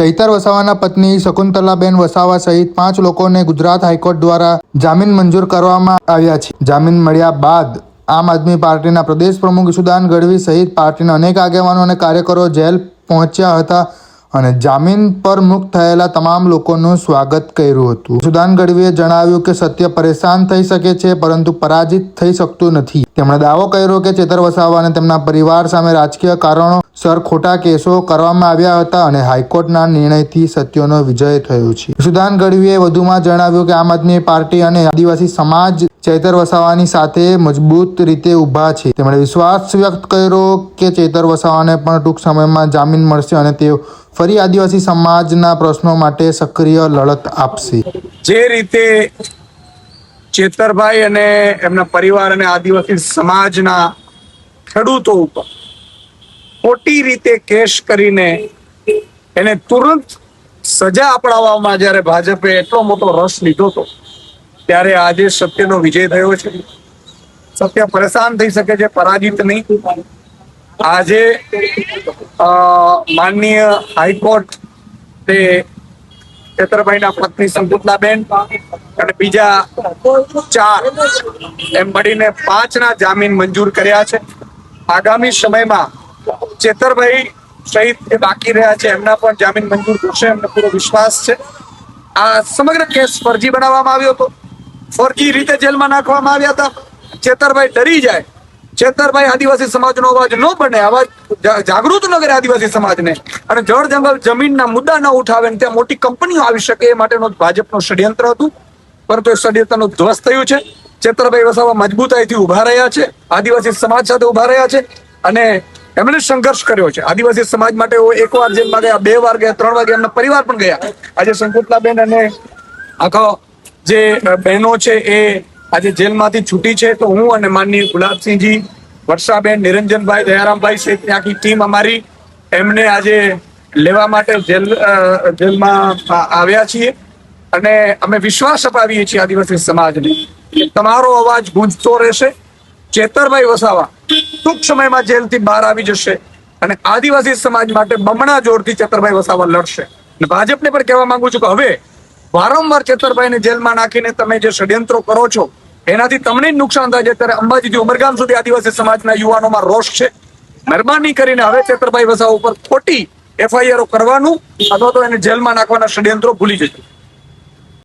ચૈતર વસાવાના પત્ની શકુંતલાબેન વસાવા સહિત 5 લોકોને ગુજરાત હાઈકોર્ટ દ્વારા જામીન મંજૂર કરવામાં આવ્યા છે। જામીન મળ્યા બાદ આમ આદમી પાર્ટીના પ્રદેશ પ્રમુખ ઈશુદાન ગઢવી સહિત પાર્ટીના અનેક આગેવાનો અને કાર્યકરો જેલ પહોંચ્યા હતા અને જામીન પર મુક્ત થયેલા તમામ લોકોનું સ્વાગત કર્યું હતું। ઈશુદાન ગઢવીએ જણાવ્યું કે સત્ય પરેશાન થઈ શકે છે પરંતુ પરાજિત થઈ શકતું નથી। તેમણે દાવો કર્યો કે ચેતર વસાવા અને તેમના પરિવાર સામે રાજકીય કારણોસર ખોટા કેસો કરવામાં આવ્યા હતા અને હાઈકોર્ટના નિર્ણયથી સત્યનો વિજય થયો છે। ઈશુદાન ગઢવીએ વધુમાં જણાવ્યું કે આમ આદમી પાર્ટી અને આદિવાસી સમાજ ચેતર વસાવાની સાથે મજબૂત રીતે ઊભા છે। તેમણે વિશ્વાસ વ્યક્ત કર્યો કે ચેતર વસાવાને પણ ટૂંક સમયમાં જામીન મળશે અને તેઓ ફરી આદિવાસી સમાજના પ્રશ્નો માટે સક્રિય લડત આપશે। જે રીતે ચેતરભાઈ અને એમના પરિવાર અને આદિવાસી સમાજના ખેડૂતો ઉપર ખોટી રીતે કેસ કરીને એને તુરંત સજા અપાવવામાં જ્યારે ભાજપે એટલો મોટો રસ લીધો હતો ત્યારે આજે સત્યનો વિજય થયો છે। સત્ય પરેશાન થઈ શકે છે, પરાજિત નહીં। આજે માનનીય હાઈકોર્ટ તે ચેતરભાઈના પત્ની શકુંતલાબેન અને બીજા 4 એમ મળીને 5ના જામીન મંજૂર કર્યા છે। આગામી સમયમાં ચેતરભાઈ સહિત જે બાકી રહ્યા છે એમના પણ જામીન મંજૂર થશે, એમને પૂરો વિશ્વાસ છે। આ સમગ્ર કેસ ફરજી બનાવવામાં આવ્યો હતો, ફરજી રીતે જેલમાં નાખવામાં આવ્યા હતા। ચેતરભાઈ ડરી જાય, ચેતરભાઈ આદિવાસી સમાજનો અવાજ ન બને, અવાજ જાગૃત ન કરે આદિવાસી સમાજને અને જળ જંગલ જમીનના મુદ્દા ન ઉઠાવે ને ત્યાં મોટી કંપનીઓ આવી શકે એ માટેનો ભાજપનો ષડયંત્ર હતું, પરંતુ એ ષડયંત્રનું ધ્વસ્ત થયું છે। ચેતરભાઈ વસાવા મજબૂતાઈથી ઉભા રહ્યા છે, આદિવાસી સમાજ સાથે ઉભા રહ્યા છે અને એમણે સંઘર્ષ કર્યો છે। આદિવાસી સમાજ માટે 1 વાર જેલમાં ગયા, 2 વાર ગયા, 3 વાર ગયા, એમના પરિવાર પણ ગયા। આજે શકુંતલાબેન અને આખો જે બહેનો છે એ આજે જેલમાંથી છૂટી છે, તો હું અને માનનીય ગુલાબસિંહજી, વર્ષાબેન, નિરંજનભાઈ, દયારામભાઈ સહિત આખી ટીમ અમારી એમને આજે લેવા માટે જેલમાં આવ્યા છીએ અને અમે વિશ્વાસ અપાવીએ છીએ આદિવાસી સમાજને કે તમારો અવાજ ગુંજતો રહેશે। ચેતરભાઈ વસાવા ટૂંક સમયમાં જેલથી બહાર આવી જશે અને આદિવાસી સમાજ માટે બમણા જોરથી ચેતરભાઈ વસાવા લડશે। અને ભાજપને પણ કહેવા માંગુ છું કે હવે વારંવાર ચેતરભાઈને જેલમાં નાખીને તમે જે ષડયંત્રો કરો છો એનાથી તમને જ નુકસાન થાય છે। ત્યારે અંબાજીથી ઉમરગામ સુધી આદિવાસી સમાજના યુવાનોમાં રોષ છે। મહેરબાની કરીને હવે ચેતરભાઈ વસાવા ઉપર ખોટી FIR કરવાનું અથવા તો એને જેલમાં નાખવાના ષડયંત્રો ભૂલી જજો।